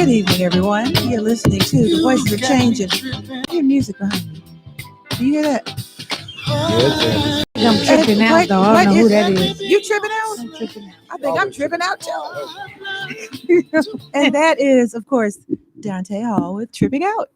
Good evening, everyone. You're listening to The Voices of Change and your music behind me. Do you hear that? Yes, I'm tripping out, though. I don't know who that is. You tripping out? I'm tripping out. I think I'm tripping out, too. And that is, of course, Dante Hall with Tripping Out.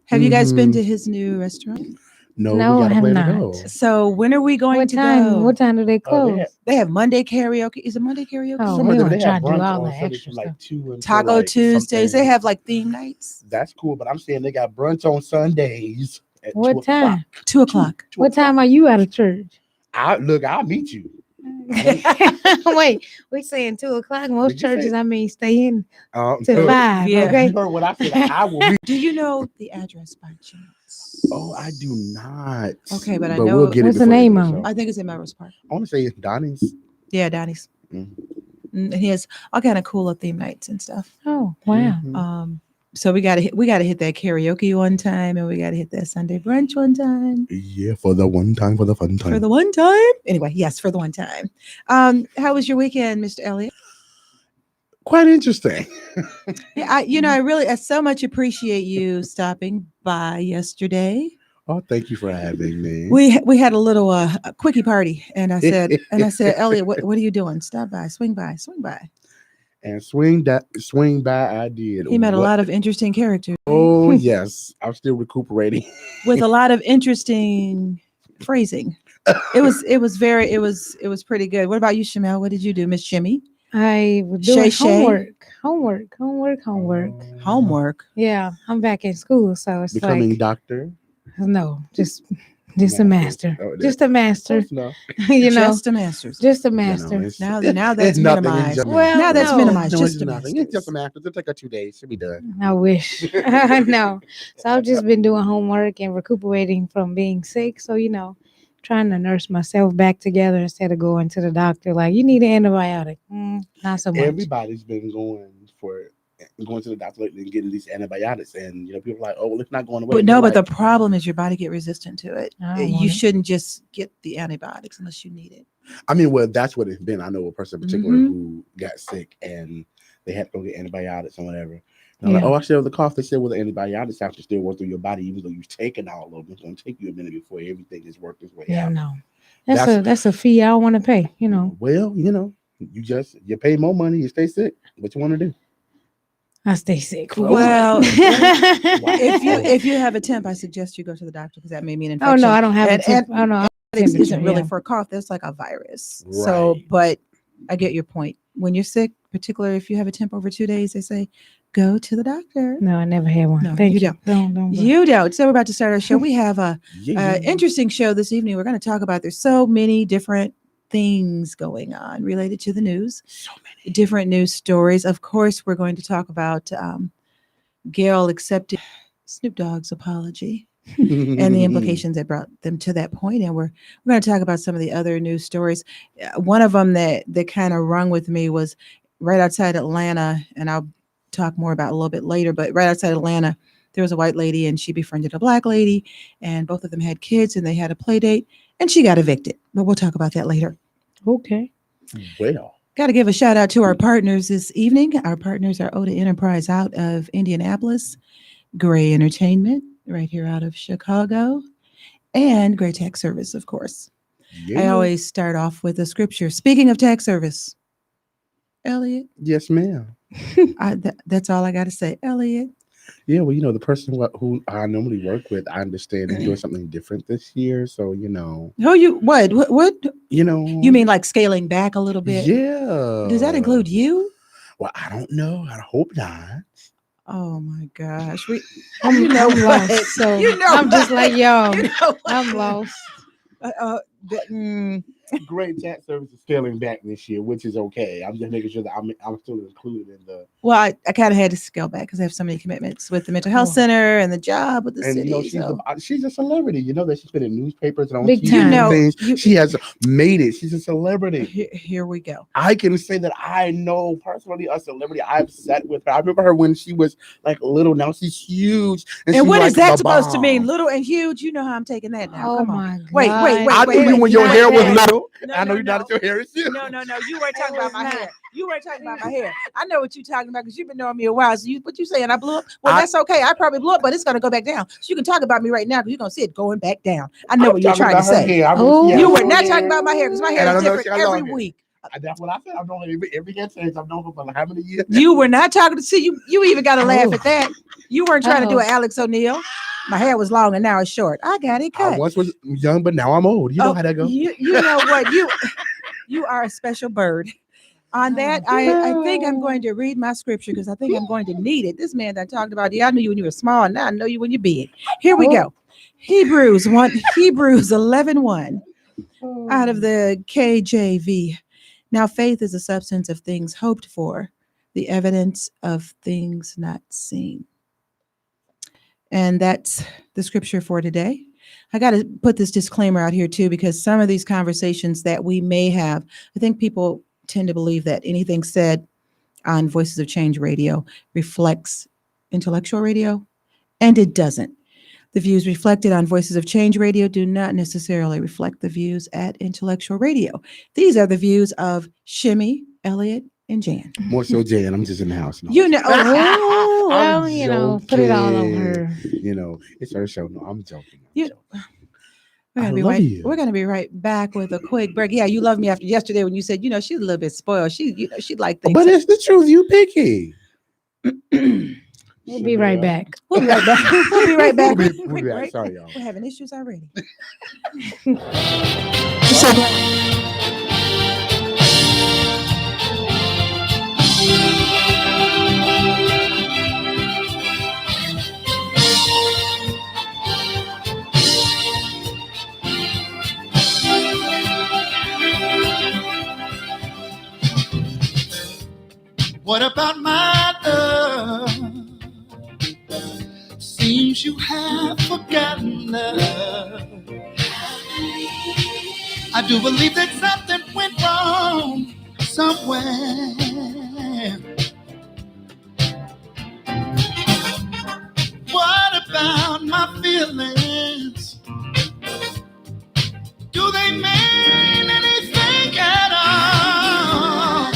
Have you guys been to his new restaurant? No, No, we I got a have plan to not. go. So when are we going What to time? go? What time do they close? They have Monday karaoke. Is it Monday karaoke? Oh, Some we of them, want they to try have to do brunch all on the Sunday extra from like stuff. 2 until Taco like Tuesdays. something. They have like theme nights. That's cool, but I'm saying they got brunch on Sundays at What 2 time? o'clock. 2 o'clock. What time are you out of church? I'll meet you. Wait, we saying 2 o'clock. Most Did you churches, say- stay in to till 5. Yeah. Okay. You heard what I said. I will meet. Do you know the address by chance? Oh, I do not. Okay, but I we'll know- get What's it the before name the of show. it? I think it's in Melrose Park. I want to say it's Donnie's. Yeah, Donnie's. Mhm. And he has all kind of cool theme nights and stuff. Oh wow. Mhm. So we gotta hit that karaoke one time, and we gotta hit that Sunday brunch one time. Yeah, for the one time, for the fun time. For the one time. Anyway, yes, for the one time. How was your weekend, Mr. Elliott? Quite interesting. Yeah, I so much appreciate you stopping by yesterday. Oh, thank you for having me. We had a little a quickie party, and I said, Elliot, what are you doing? Stop by, swing by. And swing by, I did. He met a lot of interesting characters. Oh yes, I'm still recuperating. With a lot of interesting phrasing. It was pretty good. What about you, Shamel? What did you do, Miss Shimmy? I was doing Shay. homework. Homework. Yeah, I'm back in school, so it's Becoming like doctor. no, just a master, Oh, just a master. No. Just a master's. Just a master. it's- Now that's it's nothing. minimized. It's just- Well, Now that's no. minimized. No, Just it's a nothing. master's. It's just a master. It'll take 2 days. Should be done. I wish. No. So I've just been doing homework and recuperating from being sick. So, trying to nurse myself back together instead of going to the doctor like, you need an antibiotic. Not so much. Everybody's been going to the doctor lately and getting these antibiotics, and people are like, oh, well, it's not going away. But the problem is your body get resistant to it. I don't want You it. shouldn't just get the antibiotics unless you need it. I mean, well, that's what it's been. I know a person in particular Mhm. who got sick and they had to go get antibiotics or whatever. And I'm Yeah. like, oh, I still have the cough. They said, well, the antibiotics have to still work through your body, even though you've taken all of them. It's going to take you a minute before everything has worked its way Yeah, out. no. That's a fee I don't want to pay, Well, you pay more money, you stay sick. What you want to do? I stay sick. Well, Wow. if you have a temp, I suggest you go to the doctor because that may mean infection. Oh no, I don't have a temp. Oh no, I It isn't temperature, really yeah. for a cough. That's like a virus. So, Right. but I get your point. When you're sick, particularly if you have a temp over 2 days, they say go to the doctor. No, I never had one. No, Thank you you. Don't. You don't. So we're about to start our show. We have a Yeah. interesting show this evening. We're going to talk about. There's so many different things going on related to the news. So many. Different news stories. Of course, we're going to talk about Gail accepted Snoop Dogg's apology and the implications that brought them to that point. And we're going to talk about some of the other news stories. One of them that kind of rung with me was right outside Atlanta, and I'll talk more about it a little bit later, but right outside Atlanta, there was a white lady and she befriended a black lady, and both of them had kids and they had a play date, and she got evicted. But we'll talk about that later. Okay. Well, Got to give a shout out to our partners this evening. Our partners are Oda Enterprise out of Indianapolis, Gray Entertainment right here out of Chicago, and Gray Tax Service, of course. yeah. I always start off with a scripture. Speaking of tax service, Elliot, Yes, ma'am. that's all I got to say. Elliot. Yeah, well, the person who I normally work with, I understand is doing something different this year. So, Who you, what, you mean like scaling back a little bit? Yeah. Does that include you? Well, I don't know. I hope not. Oh my gosh. I'm lost. So I'm just like y'all. I'm lost. Great tax service is scaling back this year, which is okay. I'm just making sure that I'm still included in the. Well, I kind of had to scale back because I have so many commitments with the mental health center and the job with the And city. she's a celebrity. You know that she's been in newspapers and on Big TV time. and things. She has made it. She's a celebrity. Here we go. I can say that I know personally a celebrity. I've sat with her. I remember her when she was like little. Now she's huge. And she's what like is that the supposed to mean? bomb. Little and huge? You know how I'm taking that now. Oh Come my on. God. Wait. I think you when your not hair was that. little. No, I know no, you're not no. at your hair is still. No, you weren't talking It about was my not. hair. You weren't talking about my hair. I know what you're talking about because you've been knowing me a while. So what you saying? I blew up? Well, I- that's okay. I probably blew up, but it's gonna go back down. So you can talk about me right now because you're gonna see it going back down. I know I'm what you're talking trying to about her say. hair. I really Oh. see her You were short not hair. talking about my hair because my And hair I is don't know if different she got every long hair. week. That's what I said. I've known her every hair change. I've known her for how many years? You were not talking to see you. You even got to laugh at that. You weren't trying to do Uh-oh. an Alex O'Neill. My hair was long and now it's short. I got it I cut. once was young, but now I'm old. You know how that goes. You know what you are a special bird. On that, I think I'm going to read my scripture because I think I'm going to need it. This man that talked about, I knew you when you were small, and now I know you when you're big. Here we go. Hebrews 11:1 out of the KJV. Now faith is the substance of things hoped for, the evidence of things not seen. And that's the scripture for today. I got to put this disclaimer out here too, because some of these conversations that we may have, I think people tend to believe that anything said on Voices of Change Radio reflects intellectual radio, and it doesn't. The views reflected on Voices of Change Radio do not necessarily reflect the views at Intellectual Radio. These are the views of Shimmy, Elliot, and Jan. More so Jan. I'm just in the house. No. You know, Oh, I'm well, put it all on joking. her. It's her show. No, I'm joking. You- We're I gonna be love right. you. We're gonna be right back with a quick break. Yeah, you loved me after yesterday when you said, she's a little bit spoiled. She'd like things. But it's the truth. You picky. We'll be right back. We'll be right back. We'll be right back. We'll Quick be back. break. Sorry, y'all. We're having issues already. What about my love? Seems you have forgotten love. I do believe that something went wrong somewhere. What about my feelings? Do they mean anything at all?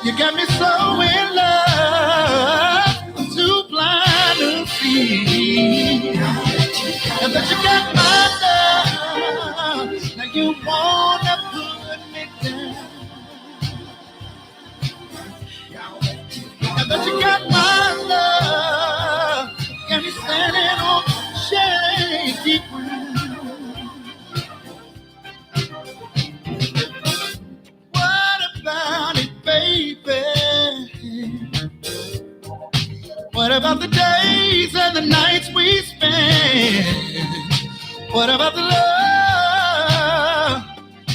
You got me so in love, I'm too blind to see. And that you got my love, now you wanna put me down. And that you got my love, got me standing on shaky ground. What about it, baby? What about the days and the nights we spend? What about the love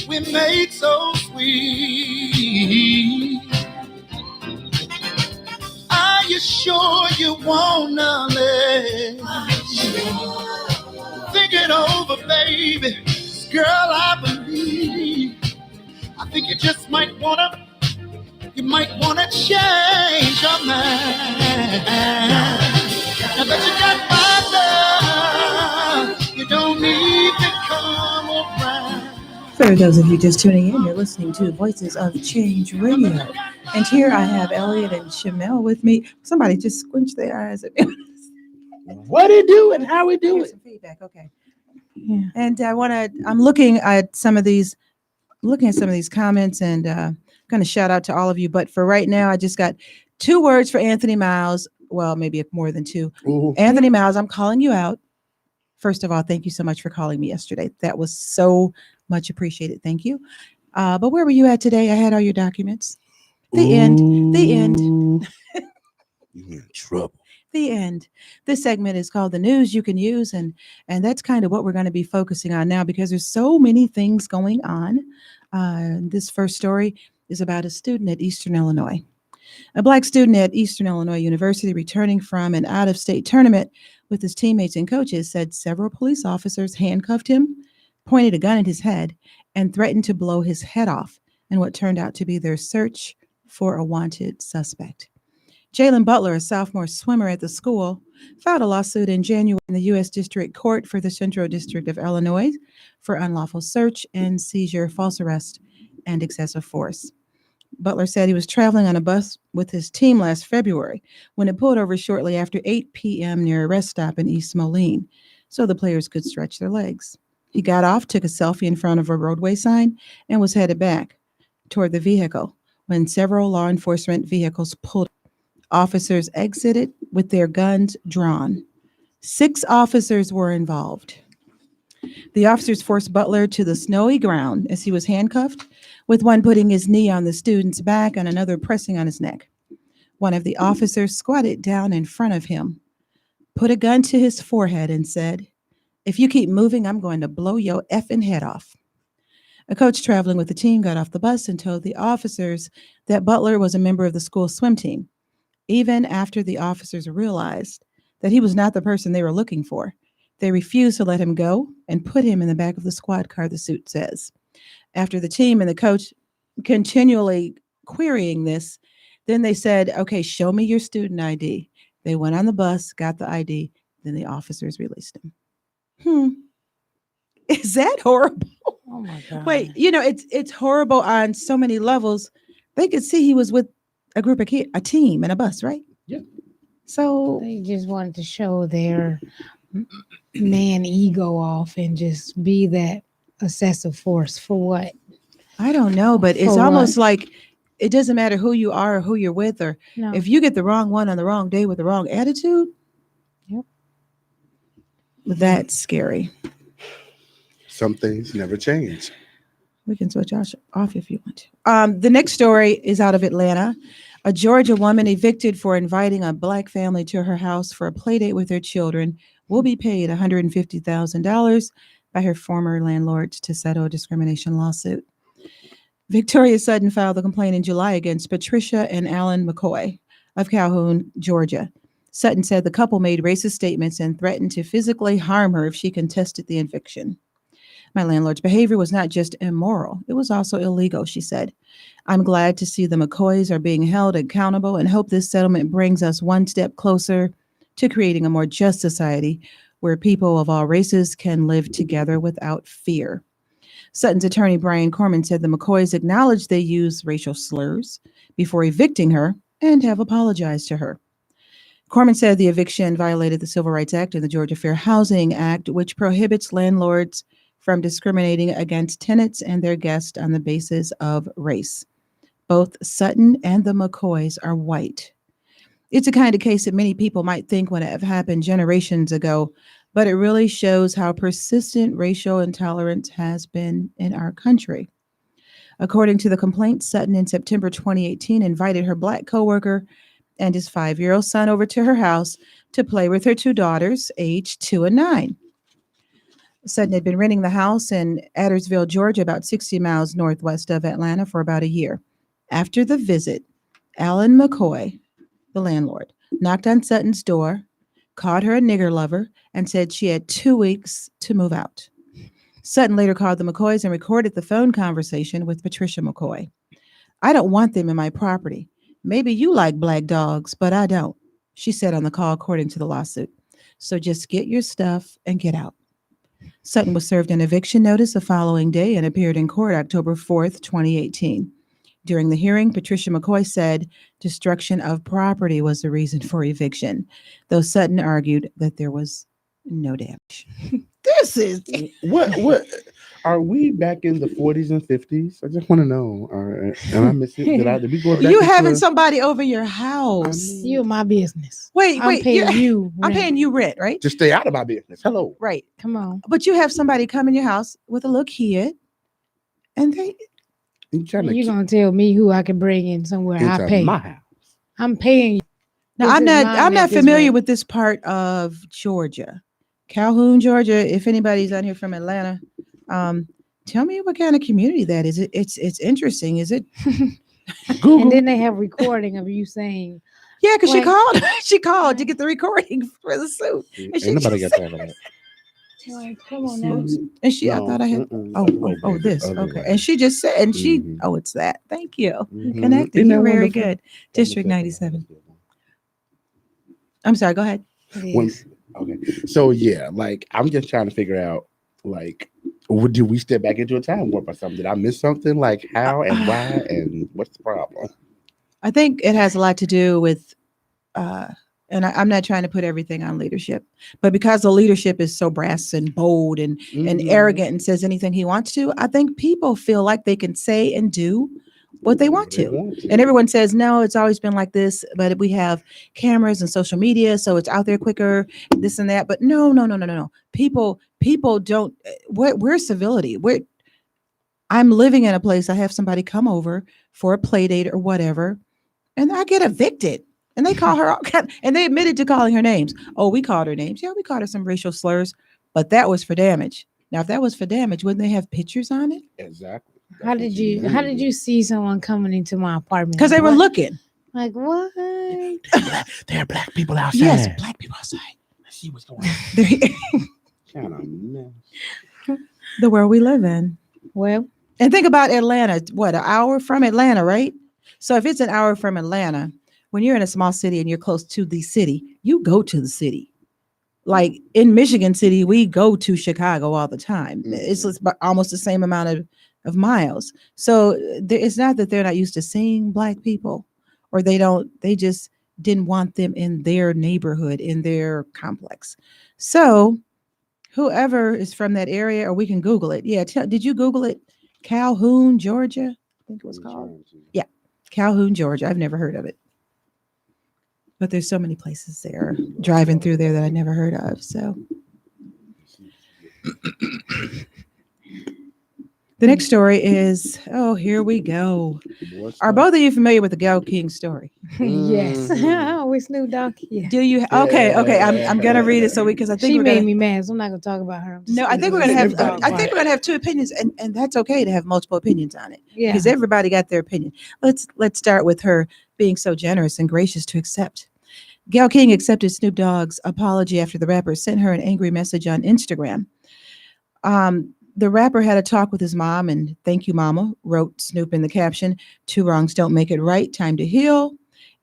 we made so sweet? Are you sure you wanna live? Think it over, baby. Girl, I believe. I think you just might wanna change your mind. Now that you got my love, you don't need to come around. For those of you just tuning in, you're listening to Voices of Change Radio. And here I have Elliot and Shamel with me. Somebody just squinched their eyes at me. What it do and how we do Here's it. some feedback. Okay. Yeah. And I'm looking at some of these comments and going to shout out to all of you. But for right now, I just got 2 words for Anthony Miles. Well, maybe more than 2. Ooh. Anthony Miles, I'm calling you out. First of all, thank you so much for calling me yesterday. That was so much appreciated. Thank you. But where were you at today? I had all your documents. The end. You're in trouble. The end. This segment is called The News You Can Use, and that's kind of what we're going to be focusing on now because there's so many things going on. This first story is about a student at Eastern Illinois. A Black student at Eastern Illinois University returning from an out-of-state tournament with his teammates and coaches said several police officers handcuffed him, pointed a gun at his head, and threatened to blow his head off in what turned out to be their search for a wanted suspect. Jalen Butler, a sophomore swimmer at the school, filed a lawsuit in January in the U.S. District Court for the Central District of Illinois for unlawful search and seizure, false arrest, and excessive force. Butler said he was traveling on a bus with his team last February when it pulled over shortly after 8 p.m. near a rest stop in East Moline so the players could stretch their legs. He got off, took a selfie in front of a roadway sign, and was headed back toward the vehicle when several law enforcement vehicles pulled. Officers exited with their guns drawn. 6 officers were involved. The officers forced Butler to the snowy ground as he was handcuffed, with one putting his knee on the student's back and another pressing on his neck. One of the officers squatted down in front of him, put a gun to his forehead, and said, "If you keep moving, I'm going to blow your effing head off." A coach traveling with the team got off the bus and told the officers that Butler was a member of the school swim team. Even after the officers realized that he was not the person they were looking for, they refused to let him go and put him in the back of the squad car, the suit says. After the team and the coach continually querying this, then they said, "Okay, show me your student ID." They went on the bus, got the ID, then the officers released him. Is that horrible? Oh my God. Wait, it's horrible on so many levels. They could see he was with a group of kids, a team and a bus, right? Yeah. So They just wanted to show their man ego off and just be that excessive force for what? I don't know, but it's For almost what? like it doesn't matter who you are or who you're with, or No. if you get the wrong one on the wrong day with the wrong attitude. Yep. That's scary. Some things never change. We can switch off if you want to. The next story is out of Atlanta. A Georgia woman evicted for inviting a Black family to her house for a play date with their children will be paid $150,000 by her former landlord to settle a discrimination lawsuit. Victoria Sutton filed the complaint in July against Patricia and Alan McCoy of Calhoun, Georgia. Sutton said the couple made racist statements and threatened to physically harm her if she contested the eviction. "My landlord's behavior was not just immoral, it was also illegal," she said. "I'm glad to see the McCoys are being held accountable and hope this settlement brings us one step closer to creating a more just society where people of all races can live together without fear." Sutton's attorney, Brian Corman, said the McCoys acknowledged they used racial slurs before evicting her and have apologized to her. Corman said the eviction violated the Civil Rights Act and the Georgia Fair Housing Act, which prohibits landlords from discriminating against tenants and their guests on the basis of race. Both Sutton and the McCoys are white. It's a kind of case that many people might think would have happened generations ago, but it really shows how persistent racial intolerance has been in our country. According to the complaint, Sutton in September 2018 invited her Black coworker and his 5-year-old son over to her house to play with her 2 daughters, aged 2 and 9. Sutton had been renting the house in Addersville, Georgia, about 60 miles northwest of Atlanta for about a year. After the visit, Alan McCoy, the landlord, knocked on Sutton's door, called her a nigger lover, and said she had 2 weeks to move out. Sutton later called the McCoys and recorded the phone conversation with Patricia McCoy. "I don't want them in my property. Maybe you like black dogs, but I don't," she said on the call, according to the lawsuit. "So just get your stuff and get out." Sutton was served an eviction notice the following day and appeared in court October 4th, 2018. During the hearing, Patricia McCoy said destruction of property was the reason for eviction, though Sutton argued that there was no damage. This is What are we back in the 40s and 50s? I just want to know. Am I missing? Did we go back you into having the- somebody over your house. You my business. Wait, I'm paying you. I'm rent. paying you rent, right? Just stay out of my business. Hello. Right. Come on. But you have somebody come in your house with a little kid, and You trying to You're keep gonna tell me who I can bring in somewhere I into pay. my house? I'm paying you. now This I'm is not mine I'm at not this familiar rate. with this part of Georgia, Calhoun, Georgia. If anybody's out here from Atlanta, tell me what kind of community that is. It's interesting. Is it? Google. And then they have recording of you saying, Yeah, because she Like- called. She called to get the recording for the suit, and she Ain't nobody just got time for that. like, "Come on now." and she. I No, thought I had. mm-mm. Oh, baby, this. other Okay, way. and she just said, and she. Mhm. Oh, it's that. Thank you. Mhm. Connected. Isn't that You're very wonderful? good. District 97. I'm sorry. Go ahead. When Please. okay, so yeah, like I'm just trying to figure out, like, do we step back into a time warp or something? Did I miss something? Like how and why and what's the problem? I think it has a lot to do with, uh, and I'm not trying to put everything on leadership, but because the leadership is so brass and bold and Mhm. arrogant and says anything he wants to, I think people feel like they can say and do what they want Whatever they to. want to. And everyone says, no, it's always been like this, but we have cameras and social media, so it's out there quicker, this and that. But no, no, no, no, no, no. People don't, we're civility. I'm living in a place, I have somebody come over for a play date or whatever, and I get evicted. And they call her, and they admitted to calling her names. Oh, we called her names. Yeah, we called her some racial slurs, but that was for damage. Now, if that was for damage, wouldn't they have pictures on it? Exactly. That's How what did you you how need. did you see someone coming into my apartment? Because they Like, were what? looking. Like what? There are black people outside. Yes, black people outside. Let's see what's going on. The Kind of mess. the world we live in. Well, And think about Atlanta. What, an hour from Atlanta, right? So if it's an hour from Atlanta, when you're in a small city and you're close to the city, you go to the city. Like in Michigan City, we go to Chicago all the time. It's Mhm. just almost the same amount of miles. So it's not that they're not used to seeing black people, or they just didn't want them in their neighborhood, in their complex. So whoever is from that area, or we can Google it. Yeah, did you Google it? Calhoun, Georgia, I think it was I'm called. trying to. Yeah, Calhoun, Georgia. I've never heard of it, but there's so many places there driving through there that I never heard of. So the next story is, oh, here we go. What's Are up? both of you familiar with the Gail King story? yes. Mhm. With Snoop Dogg. Yeah. Do you? Okay, okay. I'm gonna read it because I think She we're made gonna. me mad, so I'm not gonna talk about her. I'm just No, I gonna think do we're gonna the have. Snoop Dogg I think part. we're gonna have two opinions, and that's okay to have multiple opinions on it Yeah. because everybody got their opinion. Let's start with her being so generous and gracious to accept. Gail King accepted Snoop Dogg's apology after the rapper sent her an angry message on Instagram. The rapper had a talk with his mom, and thank you, mama, wrote Snoop in the caption. Two wrongs don't make it right. Time to heal.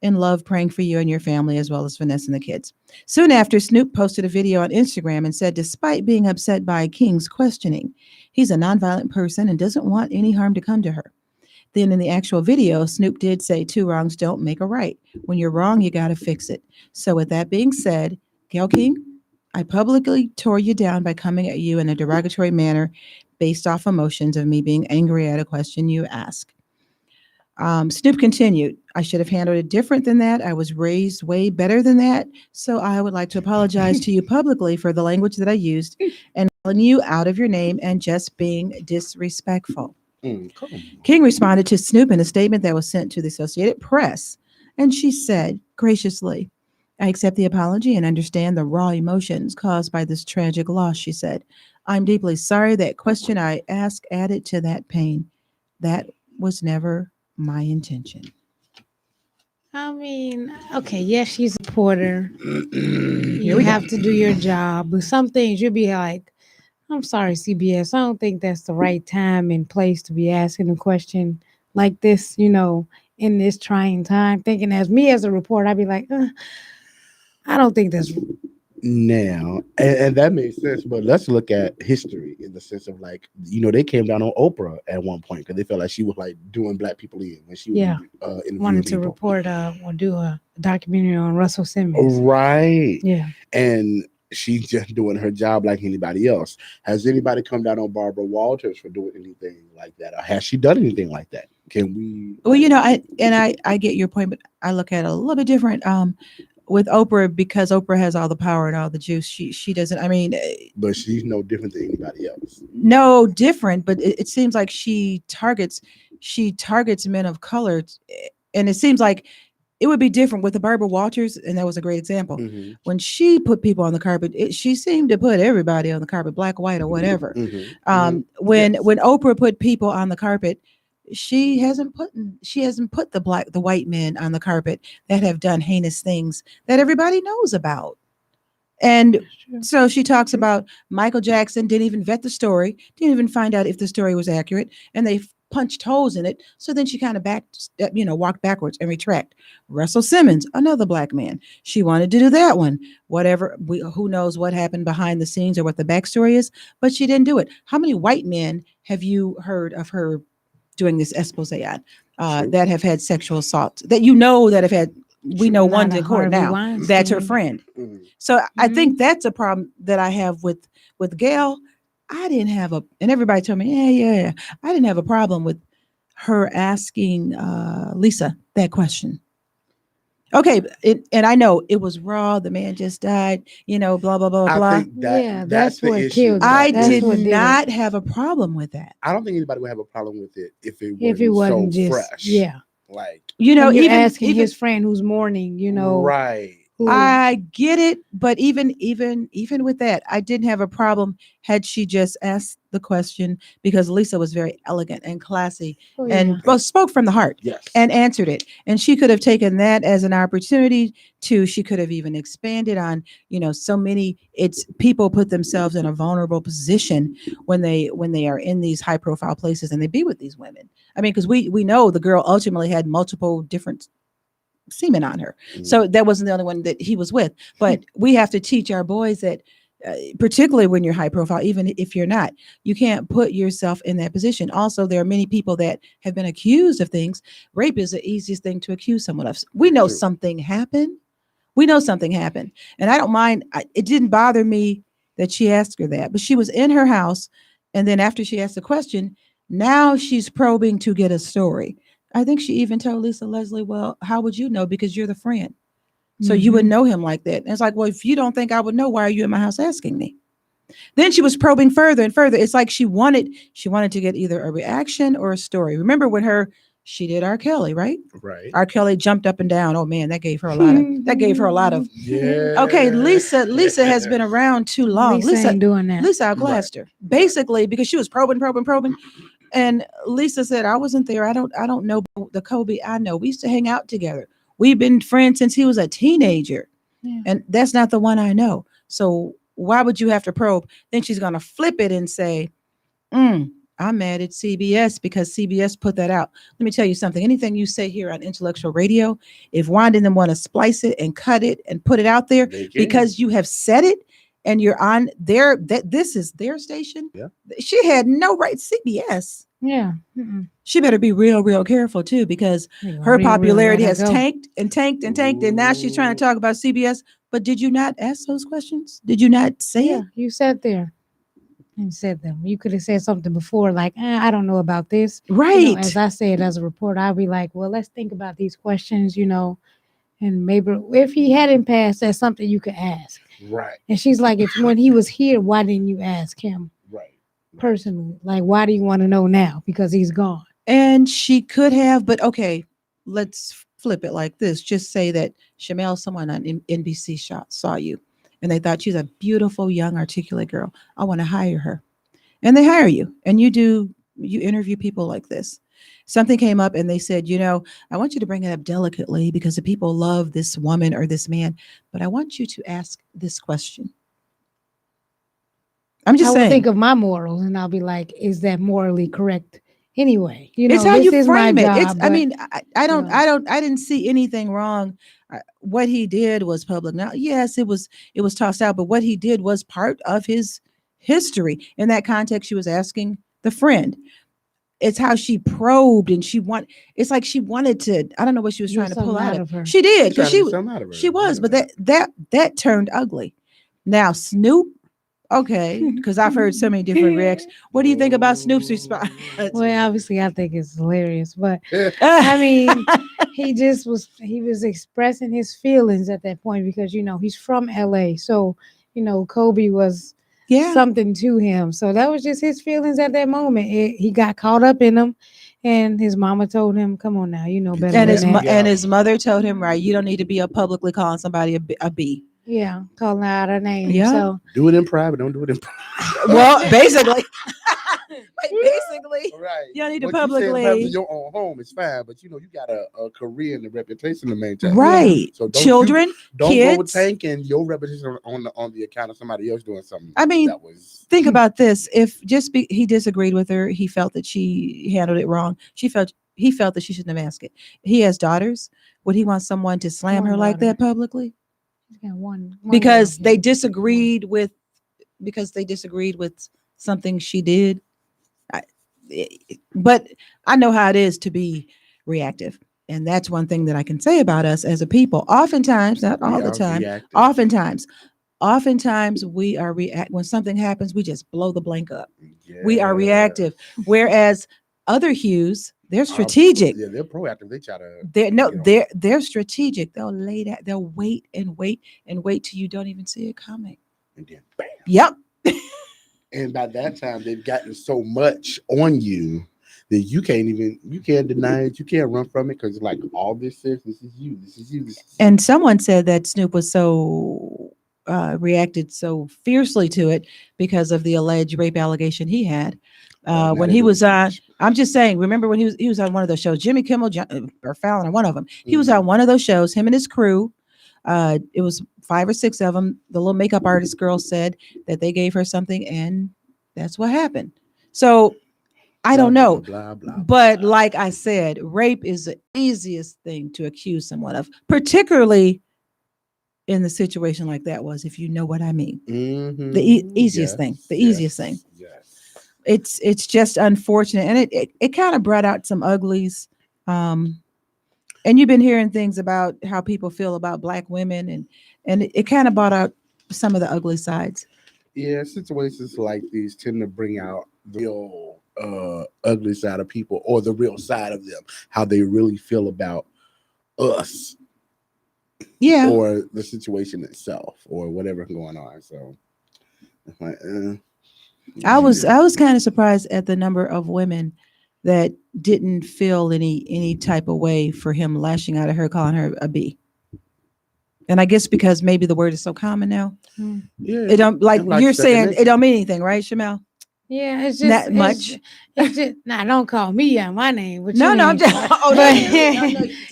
And love praying for you and your family, as well as Vanessa and the kids. Soon after, Snoop posted a video on Instagram and said, despite being upset by King's questioning, he's a nonviolent person and doesn't want any harm to come to her. Then in the actual video, Snoop did say two wrongs don't make a right. When you're wrong, you got to fix it. So with that being said, Gail King, I publicly tore you down by coming at you in a derogatory manner based off emotions of me being angry at a question you asked. Snoop continued, I should have handled it different than that. I was raised way better than that. So I would like to apologize to you publicly for the language that I used and calling you out of your name and just being disrespectful. Come on. King responded to Snoop in a statement that was sent to the Associated Press, and she said graciously, I accept the apology and understand the raw emotions caused by this tragic loss, she said. I'm deeply sorry that question I asked added to that pain. That was never my intention. I mean, okay, yes, she's a reporter. Here You we go. have to do your job, but some things you'll be like, I'm sorry, CBS. I don't think that's the right time and place to be asking a question like this, in this trying time. Thinking as me as a reporter, I'd be like, I don't think that's Now, and that makes sense, but let's look at history in the sense of like, they came down on Oprah at one point because they felt like she was like doing black people in when she was Yeah. interviewing wanted to people. report or do a documentary on Russell Simmons. Right. Yeah. And she's just doing her job like anybody else. Has anybody come down on Barbara Walters for doing anything like that? Or has she done anything like that? Can we? Well, I get your point, but I look at it a little bit different. With Oprah, because Oprah has all the power and all the juice. She doesn't. I mean, But she's no different than anybody else. no different, but it seems like she targets men of color, and it seems like it would be different with the Barbara Walters, and that was a great example. Mm-hmm. When she put people on the carpet, she seemed to put everybody on the carpet, black, white, or whatever. Mm-hmm. When Yes. Oprah put people on the carpet, she hasn't put the white men on the carpet that have done heinous things that everybody knows about. And so she talks about Michael Jackson didn't even vet the story, didn't even find out if the story was accurate, and they punched holes in it. So then she kind of walked backwards and retract. Russell Simmons, another black man. She wanted to do that one. Whatever, who knows what happened behind the scenes or what the backstory is, but she didn't do it. How many white men have you heard of her doing this expose on that have had sexual assault that that have had? We know one's in court now. That's her friend. Mhm. So I think that's a problem that I have with Gail. I didn't have and everybody told me, yeah. I didn't have a problem with her asking Lisa that question. Okay, and I know it was raw. The man just died, blah, blah, blah, blah. I think that's the what issue. killed it. I That's did what did it. not have a problem with that. I don't think anybody would have a problem with it if it If wasn't, it wasn't so just fresh. yeah. Like, And you're even asking even his friend who's mourning, right. who- I get it, but even with that, I didn't have a problem had she just asked the question, because Lisa was very elegant and classy and spoke from the heart Yes. and answered it. And she could have taken that as an opportunity she could have even expanded on, so many people put themselves in a vulnerable position when they are in these high profile places and they be with these women. I mean, because we know the girl ultimately had multiple different semen on her. So that wasn't the only one that he was with. But we have to teach our boys that particularly when you're high profile, even if you're not, you can't put yourself in that position. Also, there are many people that have been accused of things. Rape is the easiest thing to accuse someone of. We know something happened. And I don't mind. It didn't bother me that she asked her that, but she was in her house. And then after she asked the question, now she's probing to get a story. I think she even told Lisa Leslie, well, how would you know? Because you're the friend. So you would know him like that. And it's like, well, if you don't think I would know, why are you in my house asking me? Then she was probing further and further. It's like she wanted to get either a reaction or a story. Remember when she did R. Kelly, right? Right. R. Kelly jumped up and down. Oh man, that gave her a lot of. Yeah. Okay, Lisa has been around too long. Lisa ain't doing that. Lisa outclassed her basically because she was probing. And Lisa said, I wasn't there. I don't know the Kobe I know. We used to hang out together. We've been friends since he was a teenager. Yeah. And that's not the one I know. So why would you have to probe? Then she's going to flip it and say, I'm mad at CBS because CBS put that out. Let me tell you something. Anything you say here on Intellectual Radio, if Wanda and them want to splice it and cut it and put it out there because you have said it and you're on this is their station. Yeah. She had no right. CBS. Yeah. She better be real, real careful too, because her popularity has tanked and tanked and tanked. And now she's trying to talk about CBS. But did you not ask those questions? Did you not say it? You sat there and said them. You could have said something before, like, I don't know about this. Right. As I said, as a reporter, I'd be like, well, let's think about these questions, and maybe if he hadn't passed, that's something you could ask. Right. And she's like, when he was here, why didn't you ask him? Right. Personally, like, why do you want to know now? Because he's gone. And she could have, but okay, let's flip it like this. Just say that someone on NBC saw you and they thought she's a beautiful, young, articulate girl. I want to hire her. And they hire you and you interview people like this. Something came up and they said, I want you to bring it up delicately because the people love this woman or this man, but I want you to ask this question. I'm just saying. I would think of my morals and I'll be like, is that morally correct? Anyway, it's how you frame it. Job, I didn't see anything wrong. What he did was public. Now, yes, it was tossed out, but what he did was part of his history. In that context, she was asking the friend. It's how she probed and it's like she wanted to, I don't know what she was trying to pull out of her. She did, because she was, but that turned ugly. Now, Snoop, okay, because I've heard so many different reactions. What do you think about Snoop's response? Well, obviously, I think it's hilarious, but I mean, he was expressing his feelings at that point because, he's from LA. So, Kobe was something to him. So that was just his feelings at that moment. He got caught up in them. And his mama told him, come on now, you know better and than that. And his mother told him, right, you don't need to be up publicly calling somebody a B. Yeah, calling out her name. Yeah. So do it in private. Don't do it in private. Well, basically. Like basically, Right. you don't need to What you say in terms publicly. of your own home is fine, but you got a career and a reputation to maintain. Right. So don't Children, don't kids. go tanking your reputation on the account of somebody else doing something. I mean, that was think about this. If he disagreed with her, he felt that she handled it wrong. He felt that she shouldn't have asked it. He has daughters. Would he want someone to slam One her like daughter. that publicly? He's got one Because little they kid. disagreed with something she did. But I know how it is to be reactive. And that's one thing that I can say about us as a people. Oftentimes, not all the time, oftentimes we are when something happens, we just blow the blank up. We are reactive. Whereas other hues, they're strategic. Yeah, they're proactive. They try to. They're strategic. They'll lay that. They'll wait and wait and wait till you don't even see it coming. And then bam. Yep. And by that time, they've gotten so much on you that you can't deny it. You can't run from it because like all this is you. This is you. And someone said that Snoop was so reacted so fiercely to it because of the alleged rape allegation he had when he was on. I'm just saying. Remember when he was on one of those shows, Jimmy Kimmel or Fallon or one of them. He was on one of those shows. Him and his crew. It was 5 or 6 of them. The little makeup artist girl said that they gave her something, and that's what happened. So I don't know, but like I said, rape is the easiest thing to accuse someone of, particularly in the situation like that was, if you know what I mean. Mm-hmm. The easiest thing, the easiest thing. Yes. It's just unfortunate, and it kind of brought out some uglies. And you've been hearing things about how people feel about Black women, and it kind of brought out some of the ugly sides. Yeah, situations like these tend to bring out the real ugly side of people, or the real side of them, how they really feel about us. Yeah. Or the situation itself, or whatever going on. So, like, I was kind of surprised at the number of women that didn't feel any type of way for him lashing out at her, calling her a B. And I guess because maybe the word is so common now. Yeah, it don't like you're saying it don't mean anything, right, Shamel? Yeah, it's just not much. It's just don't call me out my name. But no, I'm just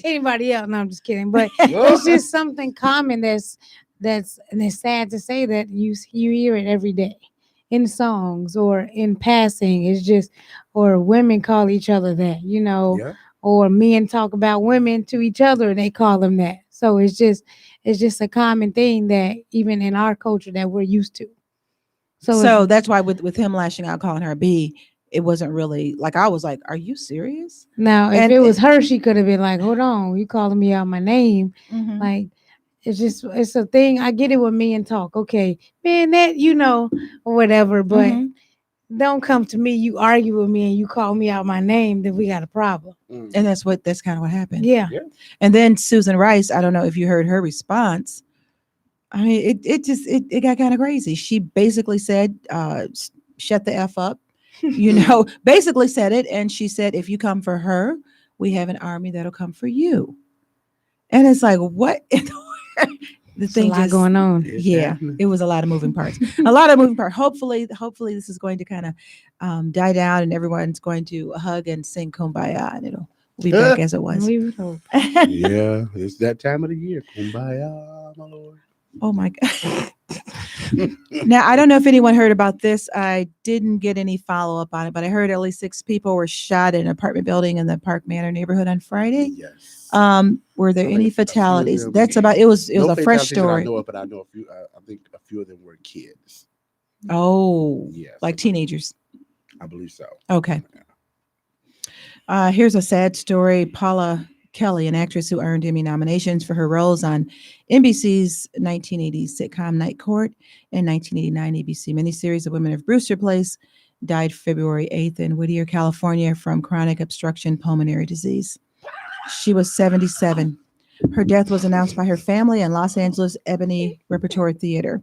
anybody else. No, I'm just kidding. But it's just something common that's and it's sad to say that you hear it every day in songs or in passing. It's just, or women call each other that, or men talk about women to each other and they call them that. So it's just a common thing that even in our culture that we're used to. So that's why with him lashing out, calling her a B, it wasn't really like, I was like, are you serious? Now, if it was her, she could have been like, hold on, you calling me out my name. Mm-hmm. Like, it's a thing. I get it when men talk. Okay, man, that, or whatever, but don't come to me. You argue with me and you call me out my name, then we got a problem. And that's kind of what happened. Yeah. And then Susan Rice, I don't know if you heard her response. I mean, it got kind of crazy. She basically said, shut the F up, basically said it. And she said, if you come for her, we have an army that'll come for you. And it's like, what? The thing a lot going on. Yeah, it was a lot of moving parts. Hopefully this is going to kind of die down and everyone's going to hug and sing Kumbaya, and it'll be back as it was. We would hope. Yeah, it's that time of the year. Kumbaya, my Lord. Oh my God. Now, I don't know if anyone heard about this. I didn't get any follow-up on it, but I heard at least 6 people were shot in an apartment building in the Park Manor neighborhood on Friday. Yes. Were there any fatalities? That's about it. Was a fresh story. I know it, but I know a few. I think a few of them were kids. Oh, yes, like teenagers. I believe so. Okay. Here's a sad story. Paula Kelly, an actress who earned Emmy nominations for her roles on NBC's 1980 sitcom Night Court and 1989 ABC miniseries The Women of Brewster Place, died February 8th in Whittier, California from chronic obstruction pulmonary disease. She was 77. Her death was announced by her family in Los Angeles Ebony Repertory Theater.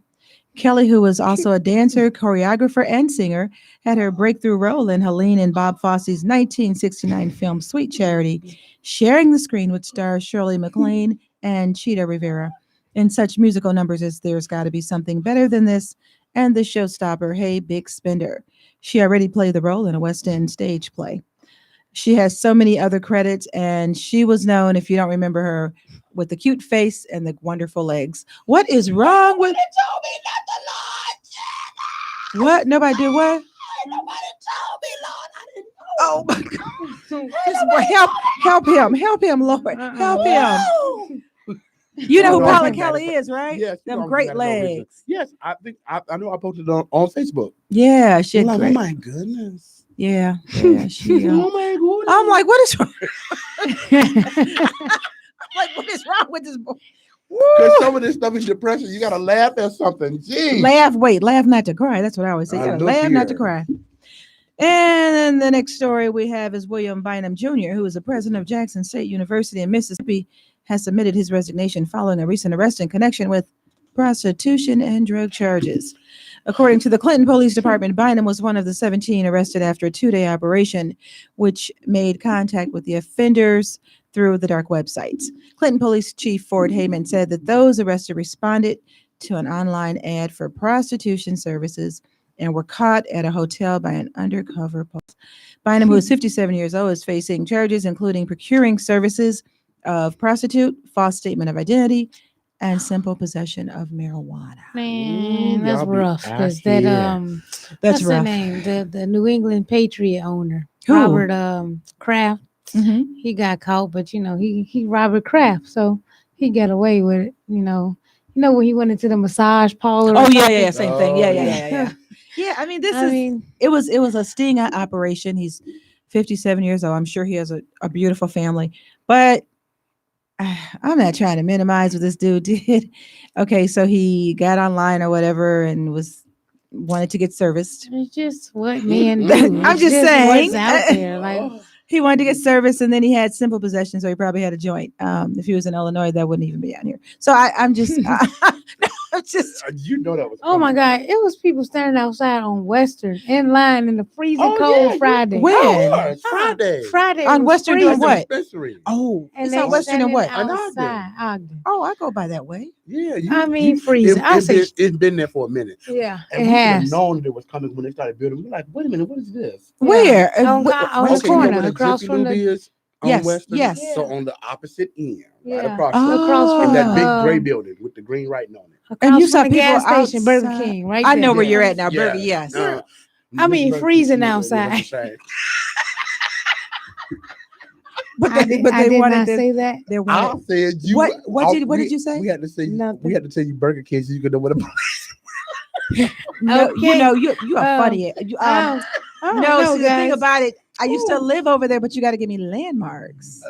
Kelly, who was also a dancer, choreographer, and singer, had her breakthrough role in Helene and Bob Fosse's 1969 film Sweet Charity, sharing the screen with stars Shirley MacLaine and Chita Rivera in such musical numbers as There's Gotta Be Something Better Than This and the showstopper Hey Big Spender. She already played the role in a West End stage play. She has so many other credits, and she was known, if you don't remember her, with the cute face and the wonderful legs. What is wrong with told me not to launch. what? Nobody did what? Nobody told me, Lord. I didn't know. Oh my God. This boy, help him, Lord. Help him. No. You know who I know Paula I'm Kelly mad at- is, right? Yes, you know Them I'm great mad at no reason. legs. Yes, I think I know I posted it on Facebook. Yeah, she I'm had like, oh great. my goodness. Yeah, she. Oh my goodness. I'm like, what is wrong? Like, what is wrong with this boy? Because some of this stuff is depression. You gotta laugh at something. Jeez. Laugh not to cry. That's what I always say. You gotta Look laugh not to here. cry. And then the next story we have is William Bynum Jr., who is the president of Jackson State University in Mississippi, has submitted his resignation following a recent arrest in connection with prostitution and drug charges. According to the Clinton Police Department, Bynum was one of the 17 arrested after a 2-day operation, which made contact with the offenders through the dark websites. Clinton Police Chief Ford Heyman said that those arrested responded to an online ad for prostitution services and were caught at a hotel by an undercover police. Bynum, who is 57 years old, is facing charges including procuring services of prostitute, false statement of identity, and simple possession of marijuana. Man, Ooh, that's y'all be rough. out Because that here. That's what's rough. the name? The New England Patriot owner, Who? Robert Kraft. Mhm. He got caught, but he Robert Kraft, so he got away with it. You know when he went into the massage parlor. Oh or yeah, something? same thing. Oh, Yeah. yeah. Yeah, I mean, I it was a sting operation. He's 57 years old. I'm sure he has a beautiful family, but I'm not trying to minimize what this dude did. Okay, so he got online or whatever and wanted to get serviced. it's just what men I'm do. just It's saying. what's out there. Like, Oh. He wanted to get service, and then he had simple possession, so he probably had a joint. If he was in Illinois, that wouldn't even be on here. So I'm just, I'm just. You know that was. oh my coming. God, it was people standing outside on Western in line in the freezing Oh, cold yeah, Friday. When? Of course, Friday. Friday On was Western doing freezing. what? Dispensary. Oh, And it's they on Western and standing what? An outside Ogden. Oh, I go by that way. Yeah, I mean, freezing. I say, it's been there for a minute. yeah, And it we should have has. known that it was coming when they started building. We're like, wait a minute, what is this? Yeah. Where? On the Western- corner, you know where the across Jiffy from Lube the- is on Yes, Western? yes. So on the opposite end, right Yeah. across Oh. from Across in that from big gray um, building with the green writing on it. across you from saw the people gas station, Burger outside. King, right I there. know where you're Yes, at now, Burger. Yes. Uh, I mean, Burger King freezing is outside. the same. But I they, did, but I they did wanted not to. say that. They I wanted. said you. What did you say? We had to say Nothing. we had to tell you Burger King so you could know what. No, Okay. you are funny. Oh, No, see the thing guys. about it, I used to Ooh. live over there, but you got to give me landmarks.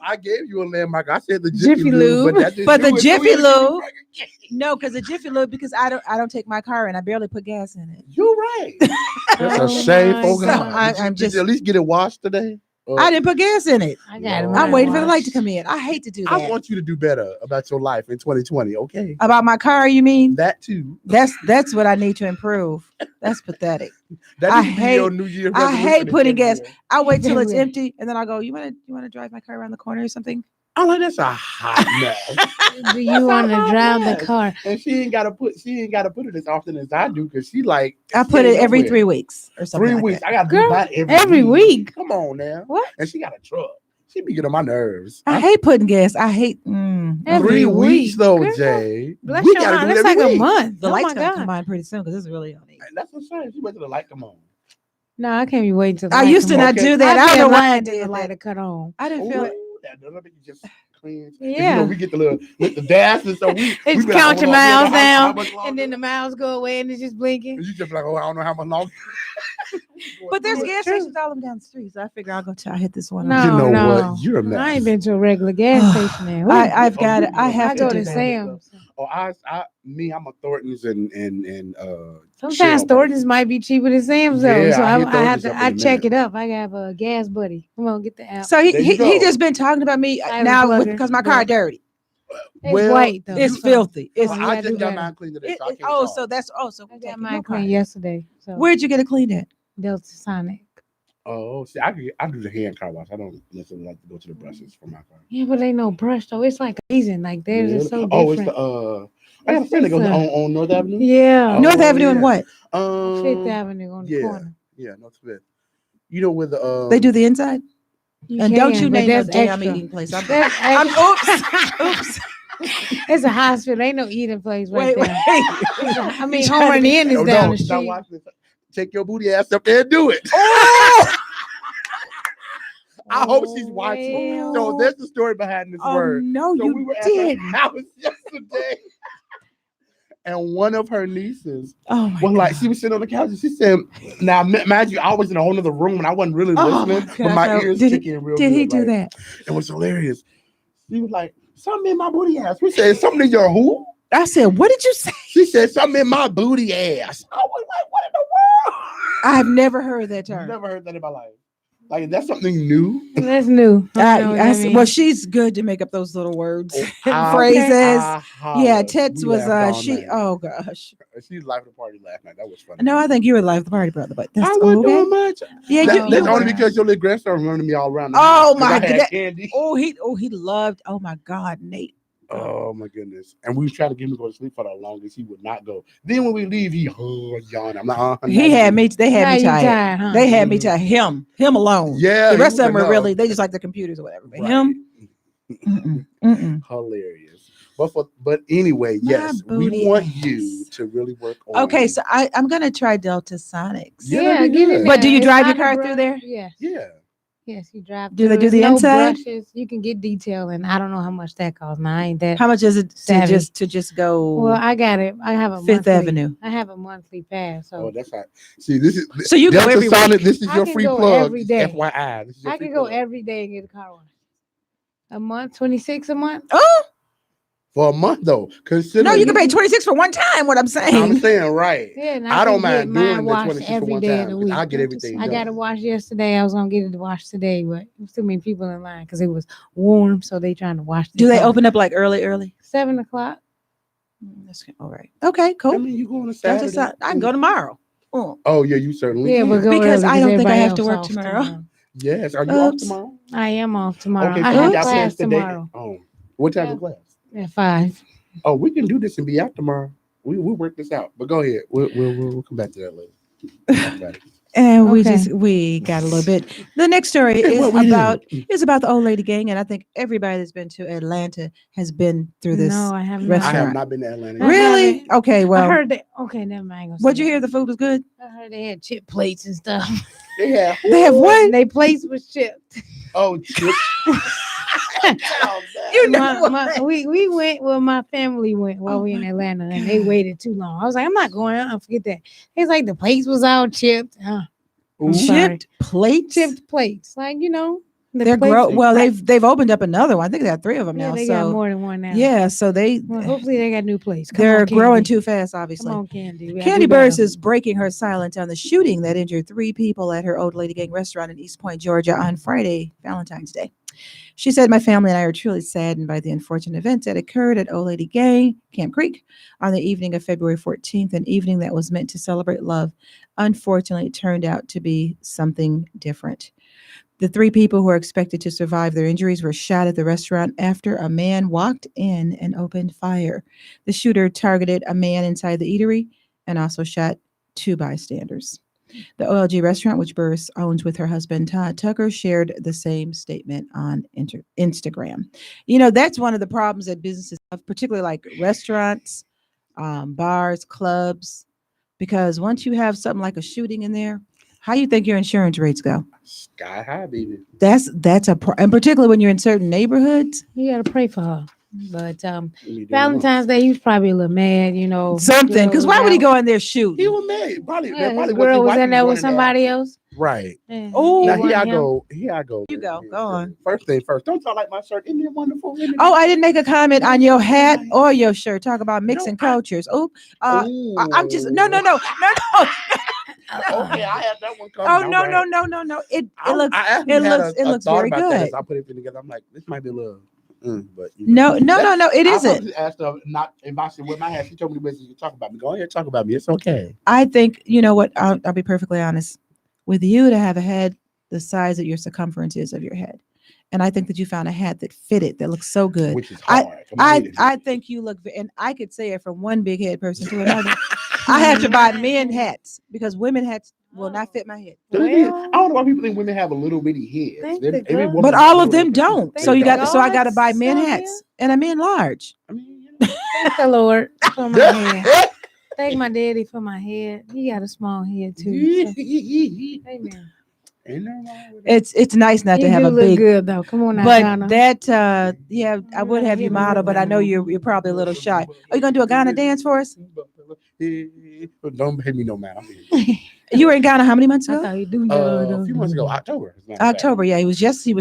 I gave you a landmark. I said the Jiffy Jiffy Lube, Lube. but that didn't But do the it, so Jiffy we had to give you Lube- Burger King. No, because the Jiffy Lube, because I don't take my car and I barely put gas in it. You're right. That's Oh a shame, my folks. God. I'm Did just- you at least get it washed today? I didn't put gas in it. I got it. No. I'm waiting for the light washed. to come in. I hate to do I that. want you to do better about your life in 2020. Okay, About my car, you mean? that too. That's what I need to improve. That's pathetic. That I needs to be your New Year I resolution hate in putting gas. January. I wait till it's Really? empty and then I go, you wanna drive my car around the corner or something? I'm like, that's a hot mess. Do you want to That's a drive the mess. car? And she ain't gotta put it as often as I do because she like I put she it ain't every nowhere. 3 weeks or something. 3 like weeks. that. I gotta Girl, do that every week? Come on now. What? And she got a truck. She be getting on my nerves. I hate putting gas. I hate Every 3 weeks week. though, Girl, Jay. Bless We your gotta heart. do it That's like every a week. month. the Oh light's my gonna God. come on pretty soon because it's really on. And that's what I'm saying. She wait till the light come on. No, I can't be waiting till the I light used to come not on. Okay. do that. I'd I be don't know in why I line till did the light that. to cut on. I didn't feel it. Ooh, that doesn't make you just cleanse. Yeah. We get the little with the dash and so we It's be like, count your hold on, miles how down, much longer? and then the miles go away, and it's just blinking. And you just be like, oh, I don't know how much longer. But there's Going gas through it. stations all them down the street. So I figure I'll go till I hit this one. No, You know no. what? You're a mess. I ain't been to a regular gas station there. I've Oh, got you it. I know. have I to go do to that. Sam's. Oh, I'm a Thornton's and Sometimes Shell. Thornton's might be cheaper than Sam's though, Yeah, so I hit I Thornton's have to up in I a check minute. it up. I have a gas buddy. Come on, get the app. So There you he go. just been talking about me Cyber now plugger, because my car but- dirty. It's well, white though. It's so- filthy. It's Oh, you I gotta just do got better. mine cleaned today. So I can't so talk. that's I taking got your mine car. cleaned yesterday. So Where'd you get it cleaned at? Delta Sonic. Oh, see, I do the hand car wash. I don't necessarily like to go to the brushes for my car. Yeah, but they no brush though. It's like amazing. Like theirs is so Oh, it's different. I got a friend that goes on North Avenue. Yeah. North Avenue and what? Fifth Avenue on the corner. Yeah, North Fifth. You know where the They do the inside? And don't you but name no that's damn extra. eating place. I'm That's oops. It's a hospital. Ain't no eating place right Wait. there. I mean, You Home trying Run to- Inn is Oh, down no, the now street. watch this. Take your booty ass up there and do it. Oh! I hope she's watching. Well. So there's the story behind this Oh, word. no, So you we were at did. her house yesterday. And one of her nieces Oh, my was like, God. she was sitting on the couch and she said, now, mind you, I was in a whole other room and I wasn't really Oh, listening, my but my God. ears Did kick he- in real Did good. he do right? that? It was hilarious. She was like, something in my booty ass. We said, something in your who? I said, what did you say? She said, something in my booty ass. I was like, what in the world? I've never heard that term. Never heard that in my life. Like, that's something new. That's new. I don't know what that Well, means. she's good to make up those little words, I- phrases. I Yeah, hollered. Tits We was laughed all she. night. Oh gosh. She's live at the party last night. That was funny. No, I think you were live at the party, brother. But that's I wasn't okay. doing much. Yeah, That- you. That's you only were. because your little grandson running me all around. The Oh, house 'cause my I had God. candy. he loved. Oh my God, Nate. Oh my goodness! And we was trying to get him to go to sleep for the longest. He would not go. Then when we leave, he yawned. I'm like, He had me. They had Now me you tired. tired, huh? They had me tired. Him alone. Yeah, The he rest of was them were enough. really. They just like the computers or whatever. But Right. him. Mm-mm. Hilarious. But anyway, My yes, we booty want ass. you to really work on. Okay, so I'm gonna try Delta Sonics. Yeah, that'd be get in good. there. But do you It's drive your not a car brush. through there? Yes. Yeah. Yes, you drive. Do they through. do the There's no inside? brushes. You can get detail, and I don't know how much that costs. Now I ain't that. How much is it to Savvy. just go? Well, I got it. I have a Fifth monthly, Avenue. I have a monthly pass, so Oh, that's right. See, this is So you go Delta every Sonic. This is I your can free go plug. every day. FYI, this is your I free can go plug. every day and get a car wash. A month, 26 a month. Oh For a month though. Consider no, you can pay 26 for one time. What I'm saying. I'm saying right. Yeah, and I don't can get mind mine doing the washed 26 for every one day time. of the 'Cause week. I get everything I got done. it washed yesterday. I was gonna get it washed today, but there's too many people in line because it was warm, so they trying to wash. Do their they car. open up like early? 7:00? That's all right. Okay, cool. I mean, you go on a Delta Saturday. Son- I can go tomorrow. Oh. Oh yeah, you certainly Yeah, can. but go Because early I don't think I everybody have to else work off tomorrow. Yes. Are you off Oops. tomorrow? I am off tomorrow. Okay, I so have we got class plans today. tomorrow Oh, what time Yeah. of class? at 5. Oh, we can do this and be out tomorrow. We'll work this out. But go ahead. We'll come back to that later. Talk about it. And Okay. we got a little bit. The next story Hey, is what we about the old lady gang, and I think everybody that's been to Atlanta has been through this. No, I have not. I restaurant. have not been to Atlanta. I Really? haven't. Okay. I Well, heard that. Okay, never mind. I ain't gonna what'd say you hear? that. The food was good. I heard they had chip plates and stuff. They have They have what? They plates was chipped. oh chip. You know what? We went. Well, my family went while Oh we in my Atlanta, and they God. waited too long. I was like, I'm not going. I'll forget that. It's like the plates was all chipped. Ooh. Sorry. Chipped plates. Chipped plates, like the They're plates gross. are Well, cracked. they've opened up another one. I think they got 3 of them Yeah, now. they So got more than one now. yeah, so Well, hopefully they got new plates. Come they're on, growing Candy. too fast. Come Obviously. on, Candy. We gotta Candy do better. Burris is breaking her silence on the shooting that injured 3 people at her Old Lady Gang restaurant in East Point, Georgia on Friday, Valentine's Day. She said, "My family and I are truly saddened by the unfortunate events that occurred at Old Lady Gang, Camp Creek, on the evening of February 14th, an evening that was meant to celebrate love. Unfortunately, it turned out to be something different. The 3 people who are expected to survive their injuries were shot at the restaurant after a man walked in and opened fire. The shooter targeted a man inside the eatery and also shot 2 bystanders. The OLG restaurant, which Burris owns with her husband Todd Tucker, shared the same statement on Instagram. That's one of the problems that businesses have, particularly like restaurants, bars, clubs, because once you have something like a shooting in there, how you think your insurance rates go? Sky high, baby. That's and particularly when you're in certain neighborhoods. You gotta pray for her. But You need to Valentine's Day, he was probably a little mad, Something, because why would he go in there He shooting? was mad. Probably, Yeah, probably his girl was in there with running somebody else. Right. Yeah. Oh. Now It here I wasn't him. go. Here I go. You go. Go on. First thing first. Don't talk like my shirt. Isn't it wonderful? Isn't it? Oh, I didn't make a comment on your hat or your shirt. Talk about mixing No, cultures. I'm just no. Okay, I had that one coming. Oh I'm no, like, no. It I looks actually it had looks a it looks thought very about that good. as I put everything together. I'm like, this might be a little, but No. It I isn't. probably asked her not if I said what my hat. She told me the way you talk about me. Go ahead, talk about me. It's okay. I think you know what. I'll be perfectly honest with you. To have a head the size that your circumference is of your head, and I think that you found a hat that fitted that looks so good. Which is hard. I think you look, and I could say it from one big head person to another. I have to buy men hats because women hats will not fit my head. I don't know why people think women have a little bitty heads. But all of them don't. Thank So you the got, so I got to gods, buy men Sylvia. hats and a men large. I mean, Thank the Lord for my head. Thank my daddy for my head. He got a small head too. So, amen. Ain't nothing wrong with that. It's nice not He to have do a look big. good though. Come on now, But Ghana. that, yeah, I would Really have you hit me model, with but I that. know you're probably a little shy. Are you gonna do a Ghana dance for us? Don't pay me no man. You were in Ghana how many months I ago? thought you do. A few months ago, October. as a matter of fact. October. Yeah, he was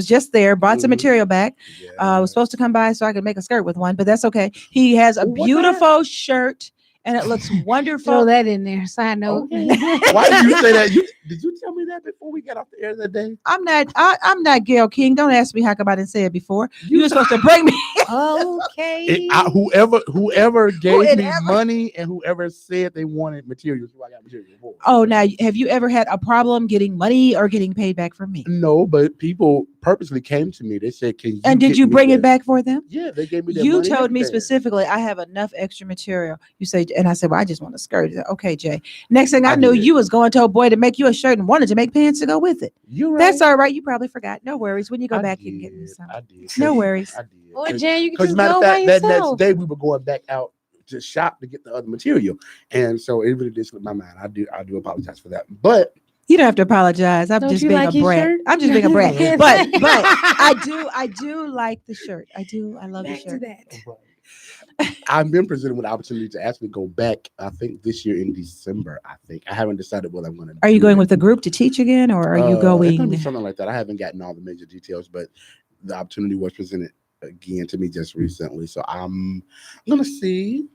just there. Bought some Mhm. material back. Yeah. I was supposed to come by so I could make a skirt with one, but that's okay. He has a What the beautiful shirt, and it looks Throw wonderful. that in there. Side note. Okay. Why did you say that? Did you tell me that before we got off the air that day? I'm not Gail King. Don't ask me how come I didn't say it before. You were supposed to bring me. Okay. Whoever gave me Whoever. money and whoever said they wanted materials, who I got material for. Oh, now have you ever had a problem getting money or getting paid back from me? No, but people purposely came to me. They said, "Can you?" And did get you me bring it that?" back for them? Yeah, they gave me that You money and told me everything. specifically, I have enough extra material. You say, and I said, well, I just want a skirt. He said, okay, Jay. Next thing I I knew, did. you was going to a boy to make you a shirt and wanted to make pants to go with it. You're right. That's all right. You probably forgot. No worries. When you go I back, did. you can get me some. I did. No worries. I did. Or Jan, you can Because just matter go of by fact, that next yourself. day we were going back out to shop to get the other material, and so it really did slip my mind. I do apologize for that, but You don't have to apologize. I'm Don't just you being like a his brat. shirt? I'm just being a brat. but I do like the shirt. I love the Back to shirt. that. I've been presented with the opportunity to actually go back. I think this year in December. I haven't decided what I'm going to. Are you going with the group to teach again, or are you It's going to going? be something like that. I haven't gotten all the major details, but the opportunity was presented again to me just recently, so I'm going to see.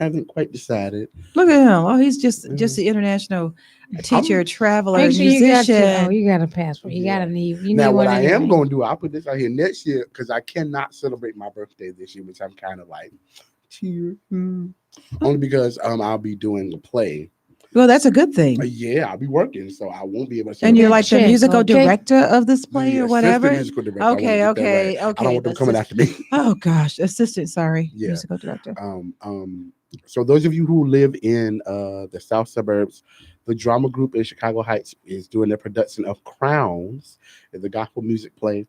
Haven't quite decided. Look at him. Oh, he's just the international teacher, traveler, Make sure you musician. you got a passport. You Yeah. gotta need. You Now, need what one I anyway. am going to do, I'll put this out here next year because I cannot celebrate my birthday this year, which I'm kind of like, cheer. Only because I'll be doing a play. Well, that's a good thing. Yeah, I'll be working, so I won't be able to. And you're celebrate. like the Check, musical okay. director of this play The or assistant whatever. musical director. I wanna Okay, get that okay, right. okay. I don't want them coming after me. Oh gosh, assistant. Sorry, Yeah. musical director. So those of you who live in the south suburbs, the drama group in Chicago Heights is doing their production of Crowns, the gospel music play.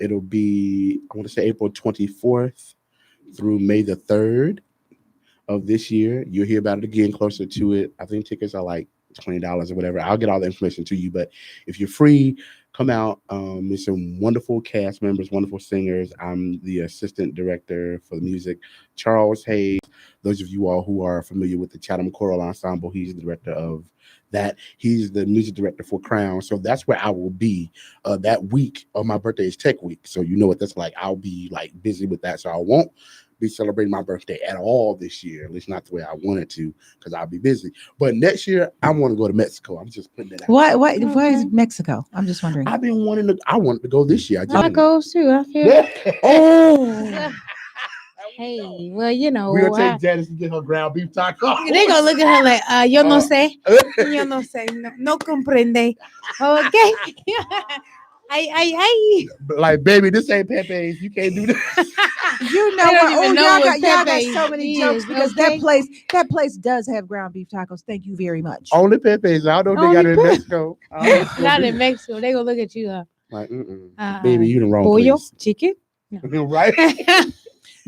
It'll be, I want to say, April 24th through May the 3rd of this year. You'll hear about it again closer to it. I think tickets are like $20 or whatever. I'll get all the information to you. But if you're free, come out. There's some wonderful cast members, wonderful singers. I'm the assistant director for the music. Charles Hayes, those of you all who are familiar with the Chatham Choral Ensemble, he's the director of that. He's the music director for Crown. So that's where I will be that week of my birthday is Tech Week. So you know what that's like. I'll be like busy with that. So I won't be celebrating my birthday at all this year, at least not the way I wanted to, because I'll be busy. But next year, I want to go to Mexico. I'm just putting it out. Why is Mexico? I'm just wondering. I've been I wanted to go this year. I just Tacos too. I feel. Yeah. Oh, Hey, well, you know, We're gonna take Janice to get her ground beef taco. they gonna look at her like, yo no sé, yo no sé, no comprende. Okay. Ay. Like, baby, this ain't Pepe's. You can't do this. you know I don't what? Oh, even know y'all what got Pepe's so many is, jokes because okay? that place does have ground beef tacos. Thank you very much. Only Pepe's. I don't know if they got it in Only Mexico. I don't know if it's gonna Not be. in Mexico. They gonna look at you. Like, baby, you the wrong Pollo, place. chicken. Right?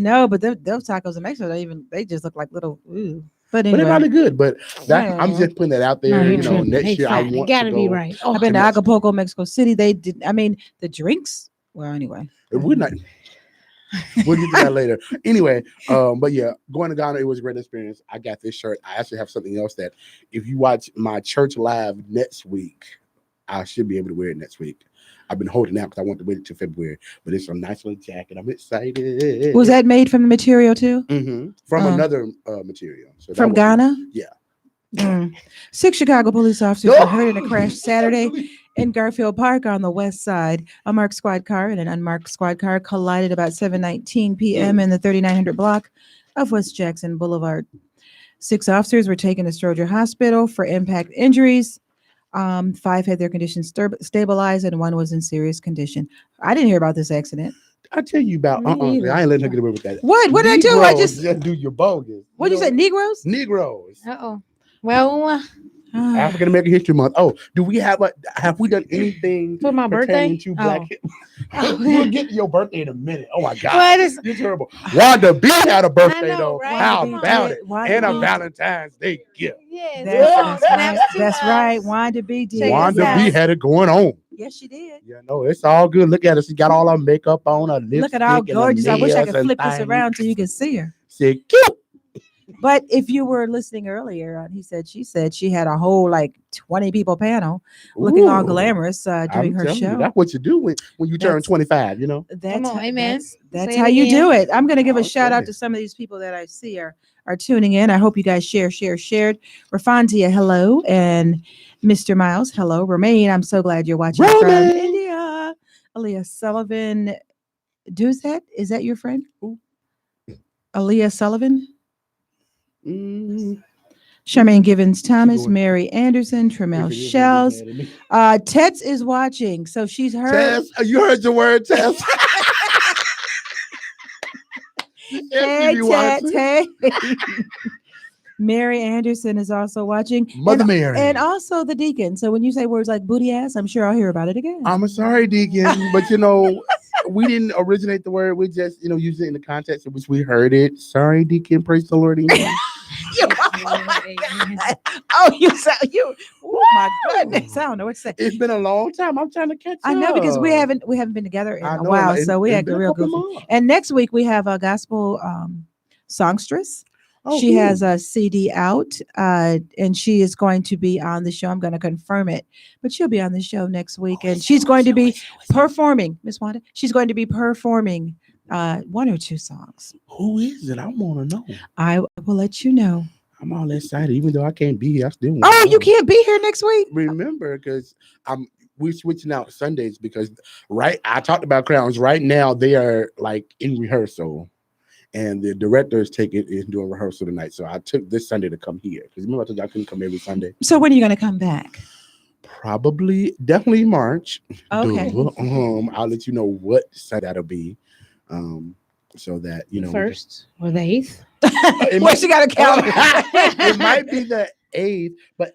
No, but those tacos in Mexico, they just look like little. Ooh. But But they're anyway, probably good. But that, I'm Yeah. just putting that out there. No, You know, tripping. next Hey, year I fine. It want gotta to be go. right. Oh, I've been to Mexico. Acapulco, Mexico City. They did. I mean, the drinks. Well, anyway, We're not. We'll get to that later. Anyway, but yeah, going to Ghana, it was a great experience. I got this shirt. I actually have something else that if you watch my church live next week, I should be able to wear it next week. I've been holding out because I want to wait until February, but it's a nice little jacket. I'm excited. was that made from the material too? From another material? So From that was- Ghana? Yeah. 6 Chicago police officers were hurt in a crash Saturday in Garfield Park on the west side. A marked squad car and an unmarked squad car collided about 7:19 p.m. in the 3900 block of West Jackson Boulevard. 6 officers were taken to Stroger Hospital for impact injuries. 5 had their condition stabilized, and 1 was in serious condition. I didn't hear about this accident. I tell you about. Me either. I ain't letting her get away with that. What? What did I do? I just. do your bogus. What did you say? Negroes? Negroes. Uh-oh. Well, African American History Month. Oh, do we have we done anything for my pertaining birthday? to Black? We'll get to your birthday in a minute. Oh my God, Well, it is- you're terrible. Wanda B had a birthday I know, though. right? How Wanda B about did. it? Wanda And a B. Valentine's Day gift. Yes. That's Snaps right. to That's us. right. Wanda B did. Check Wanda this B out. had it going on. Yes, she did. Yeah, no, it's all good. Look at her. She got all her makeup on, her lipstick. Look at how and her gorgeous. I wish I nails could and flip this things. around so you can see her. Say, cute. But if you were listening earlier, she said she had a whole like 20 people panel looking all Ooh. glamorous doing I'm her telling you, show. that's what you do when you turn That's- 25, you know. That's Come on, how, amen. That's Say how it you do again. it. I'm going to give a shout out Okay. to some of these people that I see are tuning in. I hope you guys shared. Rafantia, hello. And Mr. Miles, hello. Romaine, I'm so glad you're watching from Romaine. India. Aaliyah Sullivan, Duzet, is that your friend? Who? Aaliyah Sullivan? Mm. Charmaine Givens Thomas, going- Mary Anderson, Tremel If it is, Shells. they're mad at me. Tets is watching, so she's heard. Tess, you heard the word Tess. Hey, Tets, hey. Mary Anderson is also watching. Mother and, Mary. And also the deacon. So when you say words like booty ass, I'm sure I'll hear about it again. I'm sorry, Deacon, but we didn't originate the word. We just, used it in the context in which we heard it. Sorry, Deacon. Praise the Lord. Amen. Oh, oh my goodness. I don't know what to say. It's been a long time. I'm trying to catch I know because we up. haven't been together in I a know, while, like, so we it's acted been a real couple goofy. months. And next week we have a gospel songstress. Oh, She cool. has a CD out, and she is going to be on the show. I'm going to confirm it, but she'll be on the show next week, and she's going to be performing. Miss Wanda, she's going to be performing 1 or 2 songs. Who is it? I want to know. I will let you know. I'm all excited, even though I can't be here. I still want Oh, to you know. can't be here next week. Remember, because we're switching out Sundays because I talked about Crowns. Right now they are like in rehearsal, and the director is doing rehearsal tonight. So I took this Sunday to come here because remember I told you I couldn't come every Sunday. So when are you going to come back? Definitely March. Okay. Duh. I'll let you know what site that'll be, so that First or the 8th? Well, she got a calendar. It might be the 8th, but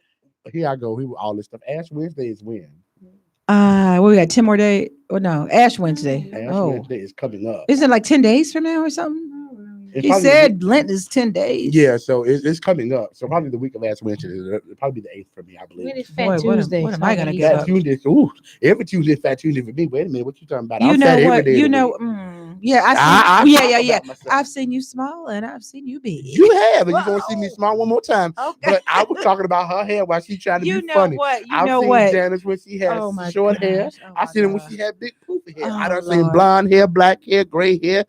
here I go. All this stuff. Ash Wednesday is when? We got 10 more days. Oh no, Ash Wednesday. Ash Oh, Wednesday is coming up. isn't it like 10 days from now or something? It's He probably said Lent is 10 days. Yeah, so it's coming up. So probably the week of Ash Wednesday. It'll probably be the 8th for me, I believe. When is Boy, Fat what am- Tuesday? what am I gonna get Fat up? Tuesday. Ooh, every Tuesday is Fat Tuesday for me. Wait a minute, what you talking about? You I'm know fat every what? day of You the know, week. yeah, I yeah. talk about myself. I've seen you small and I've seen you big. You have, and you're gonna see me smile one more time. Okay. But I was talking about her hair while she's trying to You be know funny. what? You I've know seen what? Janice when she had Oh my short hair. gosh. Oh I my seen her when God. she had big poofy hair. Oh, I done seen Lord. blonde hair, black hair, gray hair,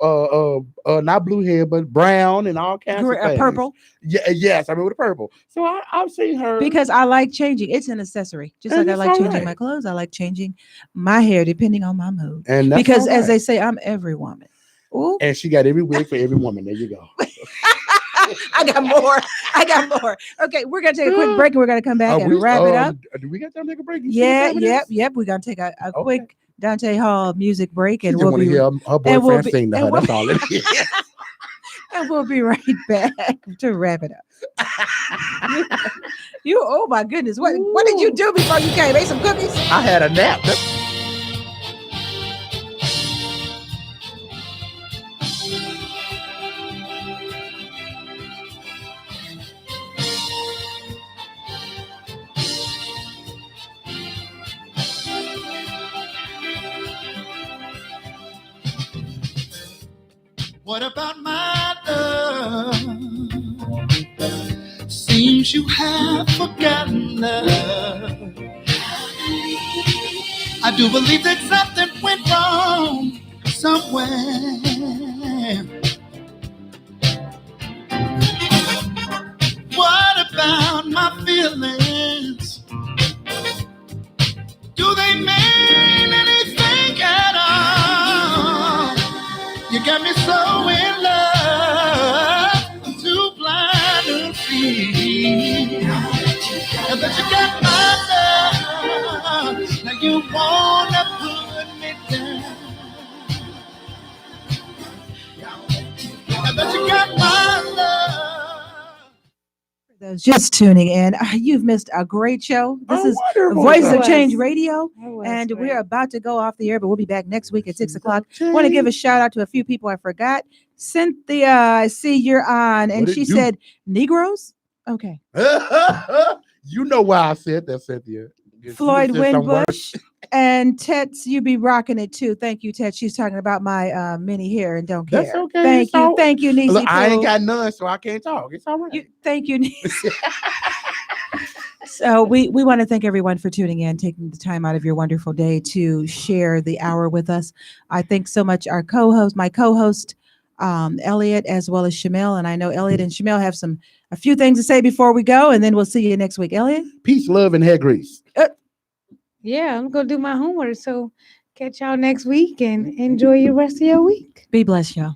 not blue hair, but brown and all kinds of things. Purple. Yeah, yes, I remember the purple. So I've seen her Because I like changing. It's an accessory. Just And like I it's like all changing right. my clothes. I like changing my hair depending on my mood. and that's Because all as right. they say, I'm every woman. Ooh. And she got every wig for every woman. There you go. I got more. Okay, we're gonna take a quick break and we're gonna come back and wrap it up. Do we got time to take a break? You see what Yeah, time it yep. is? We're gonna take a Okay. quick Dante Hall music break She and just we'll want to be hear her and boyfriend we'll be- sing to and her. we'll- That's all it is. and we'll be right back to wrap it up. Oh my goodness, what did you do before you came? Ate some cookies? I had a nap. What about my love? Seems you have forgotten love. I do believe that something went wrong somewhere. What about my feelings? Do they mean anything at all? You got me so in love, I'm too blind to see. And that you got my wanna put me down. But you got my love. For those just tuning in, you've missed a great show. This is wonderful Voices show. of Change Radio, That was and great. we're about to go off the air, but we'll be back next week at 6 o'clock. I want to give a shout out to a few people I forgot. Cynthia, I see you're on, and What it she do? said Negroes. Okay. You know why I said that, Cynthia. You Floyd said some words. Winbush and Tets, you be rocking it too. Thank you, Tet. She's talking about my mini hair and don't care. That's okay. Thank It's you, all- thank you, Niecy. Look, I ain't Pooh. got none, so I can't talk. It's all right. Thank you, Niecy. So we want to thank everyone for tuning in, taking the time out of your wonderful day to share the hour with us. I thank so much our co-host, my co-host, Elliot, as well as Shamil. And I know Elliot and Shamil have a few things to say before we go, and then we'll see you next week. Elliot? Peace, love, and hair grease. Yeah, I'm gonna do my homework. So catch y'all next week and enjoy your rest of your week. Be blessed, y'all.